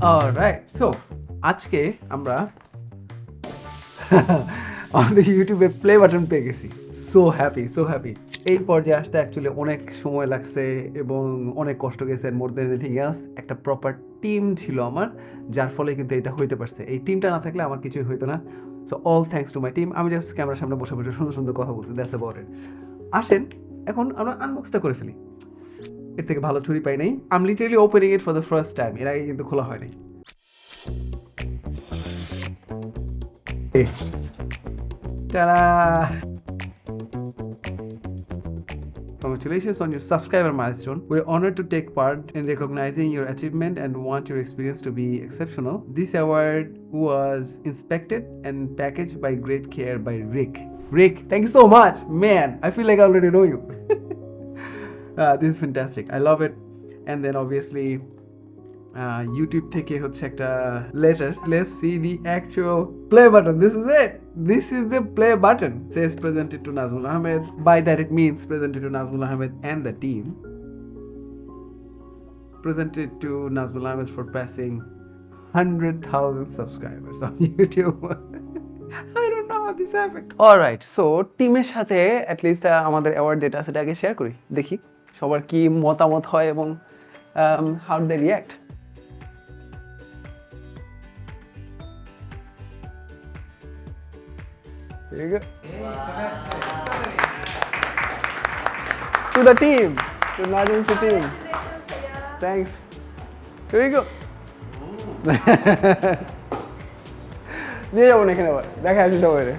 Alright, so আজকে আমরা আমাদের ইউটিউবে প্লে বাটন পেয়ে গেছি। So happy. এই পর্যায়ে আসতে অ্যাকচুয়ালি অনেক সময় লাগছে এবং অনেক কষ্ট গেছে। মোর দ্যান এনিথিং এলস একটা প্রপার টিম ছিল আমার, যার ফলে কিন্তু এটা হইতে পারছে। এই টিমটা না থাকলে আমার কিছুই হইতো না। So all thanks to my team. আমি জাস্ট ক্যামেরার সামনে বসে বসে সুন্দর সুন্দর কথা বলছি, দ্যাটস অ্যাবাউট ইট। আসেন এখন আমরা আনবক্সটা করে ফেলি। এর থেকে ভালো ছুরি পাই নাই। I am literally opening it for the first time. এর আগে কিন্তু খোলা হয় নাই। Ta-da! Congratulations on your subscriber milestone. We're honored to take part in recognizing your achievement and want your experience to be exceptional. This award was inspected and packaged by great care by Rick. Rick, thank you so much. Man, I feel like I already know you. This is fantastic. I love it. And then obviously YouTube থেকে হচ্ছে একটা letter. Let's see the actual play button. This is it. This is the play button. It says presented to Nazmul Ahmed. By that it means presented to Nazmul Ahmed and the team. Presented to Nazmul Ahmed for passing 100,000 subscribers on YouTube. I don't know how this happened. Alright, so টিমের সাথে at least আমাদের award যেটা সেটা আগে share করি, দেখি সবার কি মতামত হয় এবং how they react. There you go. To the team, to Nazm's team. Thanks. Here you go. নিয়ে যাবো না এখানে আবার, দেখা আসি সবাই রে।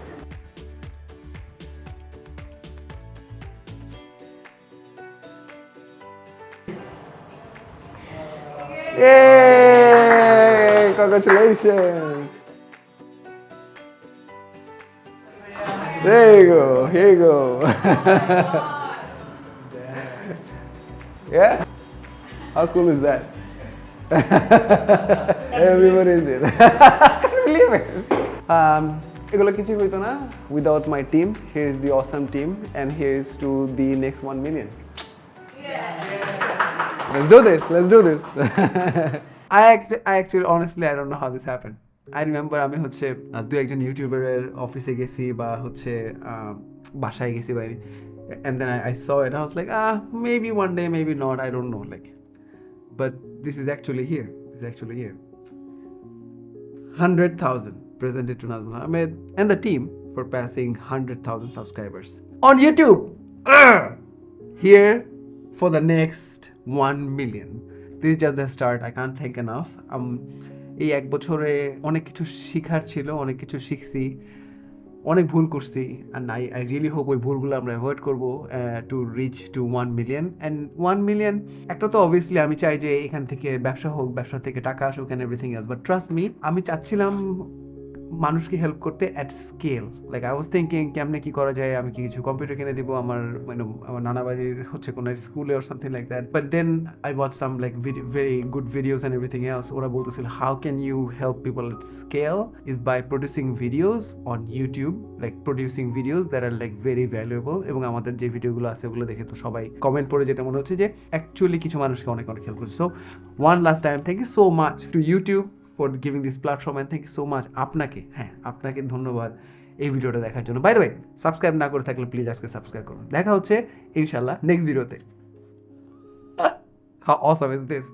Yay! Congratulations. There you go. Here you go. Yeah? How cool is that? Everybody is here. I can't believe it. এগুলো কিছুই হইতো না without my team. Here is the awesome team and here is to the next 1 million. Let's do this. I actually honestly I don't know how this happened. I remember আমি হচ্ছে দু একজন ইউটিউবারের অফিসে গেছি বা হচ্ছে বাসায় গেছি বাইরে, and then I saw it. I was like, maybe one day, maybe not, I don't know, like, but this is actually here. 100,000 presented to Nazmul Ahmed and the team for passing 100,000 subscribers on YouTube. Here for the next 1 million. This is just the start. I can't thank enough. এই এক বছরে অনেক কিছু শেখার ছিল, অনেক কিছু শিখছি, অনেক ভুল করছি, and I really hope ওই ভুলগুলো আমরা অ্যাভয়েড করবো to reach to 1 million. and 1 million একটা তো অবভিয়াসলি আমি চাই যে এখান থেকে ব্যবসা হোক, ব্যবসা থেকে টাকা আসুক and everything else, but trust me, আমি চাচ্ছিলাম মানুষকে হেল্প করতে at scale. Like I was thinking কেমনে কি করা যায়, আমি কি কিছু কম্পিউটার কিনে দিব আমার আমার নানা বাড়ির হচ্ছে কোনো স্কুলে or something like that, but then I watch some like very good videos and everything else. ওরা বলতেছিল how can you help people at scale is by producing videos on YouTube, like producing videos that are like very valuable. এবং আমাদের যে ভিডিওগুলো আছে ওগুলো দেখে তো সবাই কমেন্ট পড়ে যেটা মনে হচ্ছে যে অ্যাকচুয়ালি কিছু মানুষকে অনেক অনেক হেল্প করছে। So one last time thank you so much to YouTube for giving this platform and thank you so much. আপনাকে ধন্যবাদ এই ভিডিওটা দেখার জন্য। বাই দ্য ওয়ে, সাবস্ক্রাইব না করে থাকলে প্লিজ আজকে সাবস্ক্রাইব করুন। দেখা হচ্ছে ইনশাআল্লাহ নেক্সট ভিডিওতে। How awesome is this?